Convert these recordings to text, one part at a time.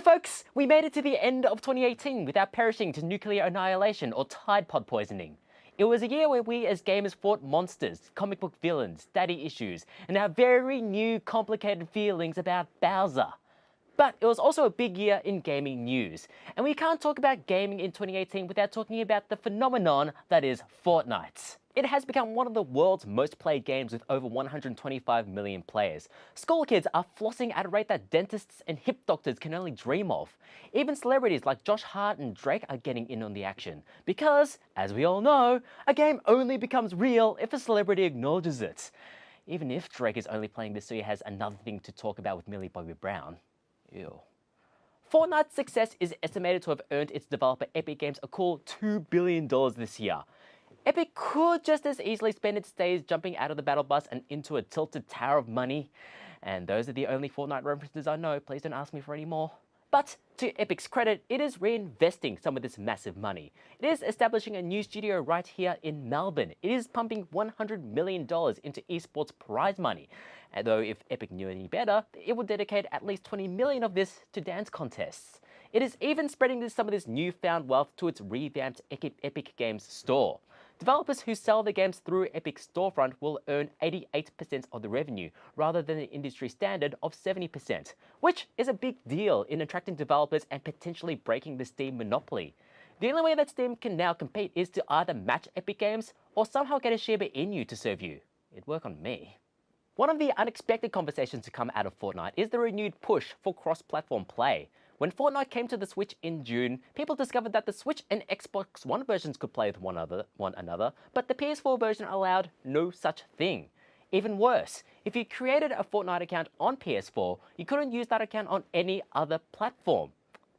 folks, we made it to the end of 2018 without perishing to nuclear annihilation or Tide Pod poisoning. It was a year where we as gamers fought monsters, comic book villains, daddy issues, and our very new complicated feelings about Bowser. But it was also a big year in gaming news, and we can't talk about gaming in 2018 without talking about the phenomenon that is Fortnite. It has become one of the world's most played games with over 125 million players. School kids are flossing at a rate that dentists and hip doctors can only dream of. Even celebrities like Josh Hart and Drake are getting in on the action. Because, as we all know, a game only becomes real if a celebrity acknowledges it. Even if Drake is only playing this so he has another thing to talk about with Millie Bobby Brown. Ew. Fortnite's success is estimated to have earned its developer Epic Games a cool $2 billion this year. Epic could just as easily spend its days jumping out of the battle bus and into a tilted tower of money. And those are the only Fortnite references I know, please don't ask me for any more. But to Epic's credit, it is reinvesting some of this massive money. It is establishing a new studio right here in Melbourne. It is pumping $100 million into esports prize money. And though if Epic knew any better, it would dedicate at least 20 million of this to dance contests. It is even spreading some of this newfound wealth to its revamped Epic Games store. Developers who sell their games through Epic's storefront will earn 88% of the revenue, rather than the industry standard of 70%, which is a big deal in attracting developers and potentially breaking the Steam monopoly. The only way that Steam can now compete is to either match Epic Games or somehow get a Shiba Inu to serve you. It'd work on me. One of the unexpected conversations to come out of Fortnite is the renewed push for cross-platform play. When Fortnite came to the Switch in June, people discovered that the Switch and Xbox One versions could play with one another, but the PS4 version allowed no such thing. Even worse, if you created a Fortnite account on PS4, you couldn't use that account on any other platform.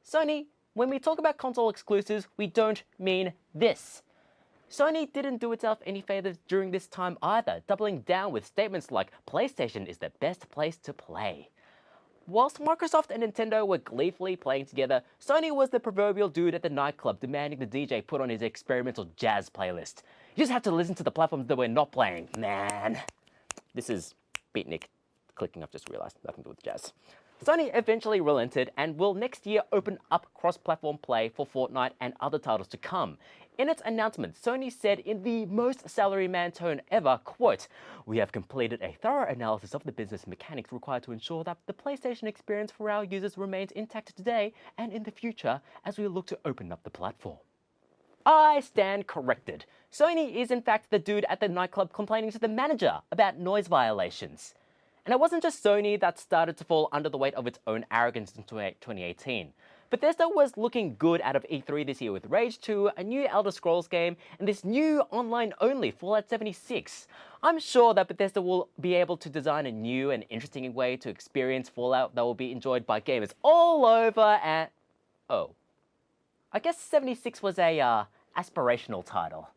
Sony, when we talk about console exclusives, we don't mean this. Sony didn't do itself any favors during this time either, doubling down with statements like PlayStation is the best place to play. Whilst Microsoft and Nintendo were gleefully playing together, Sony was the proverbial dude at the nightclub demanding the DJ put on his experimental jazz playlist. You just have to listen to the platforms that we're not playing, man. This is Beatnik clicking, I've just realized, nothing to do with jazz. Sony eventually relented and will next year open up cross-platform play for Fortnite and other titles to come. In its announcement, Sony said in the most salaryman tone ever, quote, "We have completed a thorough analysis of the business mechanics required to ensure that the PlayStation experience for our users remains intact today and in the future as we look to open up the platform." I stand corrected. Sony is in fact the dude at the nightclub complaining to the manager about noise violations. And it wasn't just Sony that started to fall under the weight of its own arrogance in 2018. Bethesda was looking good out of E3 this year with Rage 2, a new Elder Scrolls game, and this new online-only Fallout 76. I'm sure that Bethesda will be able to design a new and interesting way to experience Fallout that will be enjoyed by gamers all over and... Oh. I guess 76 was a aspirational title.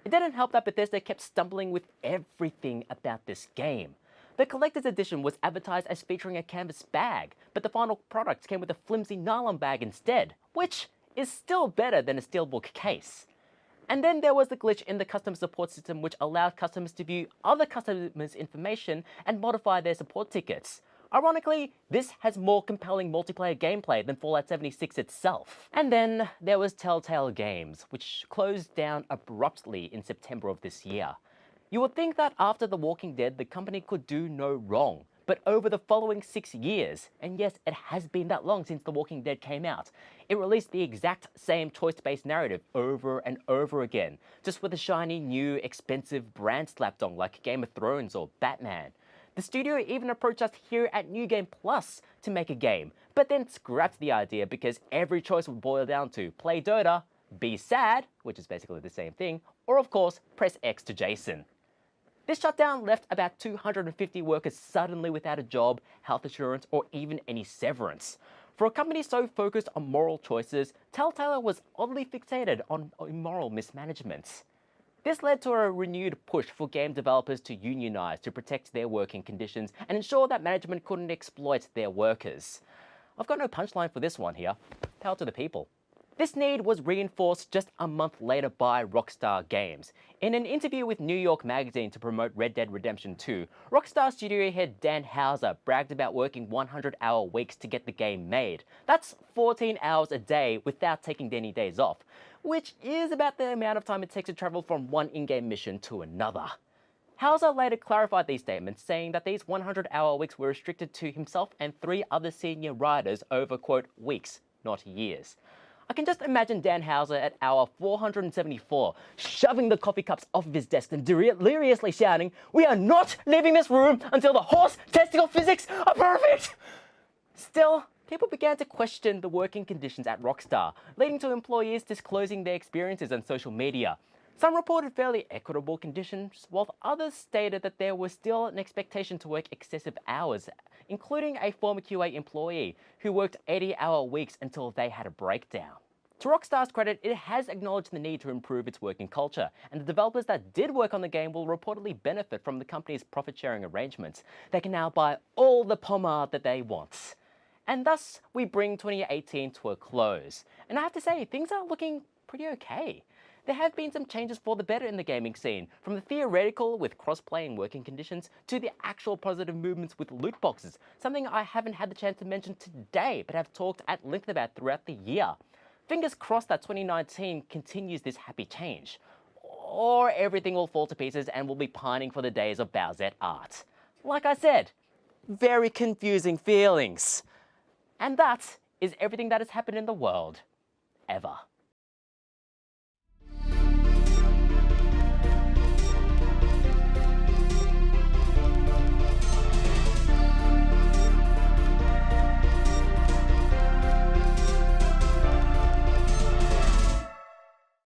It didn't help that Bethesda kept stumbling with everything about this game. The collector's edition was advertised as featuring a canvas bag, but the final product came with a flimsy nylon bag instead, which is still better than a steelbook case. And then there was the glitch in the customer support system which allowed customers to view other customers' information and modify their support tickets. Ironically, this has more compelling multiplayer gameplay than Fallout 76 itself. And then there was Telltale Games, which closed down abruptly in September of this year. You would think that after The Walking Dead, the company could do no wrong. But over the following 6 years, and yes, it has been that long since The Walking Dead came out, it released the exact same choice-based narrative over and over again, just with a shiny, new, expensive brand slapped on like Game of Thrones or Batman. The studio even approached us here at New Game Plus to make a game, but then scrapped the idea because every choice would boil down to play Dota, be sad, which is basically the same thing, or of course, press X to Jason. This shutdown left about 250 workers suddenly without a job, health insurance, or even any severance. For a company so focused on moral choices, Telltale was oddly fixated on immoral mismanagement. This led to a renewed push for game developers to unionize to protect their working conditions and ensure that management couldn't exploit their workers. I've got no punchline for this one here. Power to the people. This need was reinforced just a month later by Rockstar Games. In an interview with New York Magazine to promote Red Dead Redemption 2, Rockstar studio head Dan Houser bragged about working 100-hour weeks to get the game made. That's 14 hours a day without taking any days off, which is about the amount of time it takes to travel from one in-game mission to another. Houser later clarified these statements, saying that these 100-hour weeks were restricted to himself and 3 other senior writers over, quote, weeks, not years. I can just imagine Dan Houser at hour 474, shoving the coffee cups off of his desk and deliriously shouting, "We are not leaving this room until the horse testicle physics are perfect!" Still, people began to question the working conditions at Rockstar, leading to employees disclosing their experiences on social media. Some reported fairly equitable conditions, while others stated that there was still an expectation to work excessive hours, including a former QA employee who worked 80-hour weeks until they had a breakdown. To Rockstar's credit, it has acknowledged the need to improve its working culture, and the developers that did work on the game will reportedly benefit from the company's profit-sharing arrangements. They can now buy all the pomade that they want. And thus, we bring 2018 to a close. And I have to say, things are looking pretty okay. There have been some changes for the better in the gaming scene, from the theoretical with cross-play and working conditions to the actual positive movements with loot boxes, something I haven't had the chance to mention today but have talked at length about throughout the year. Fingers crossed that 2019 continues this happy change, or everything will fall to pieces and we'll be pining for the days of Bowsette art. Like I said, very confusing feelings. And that is everything that has happened in the world, ever.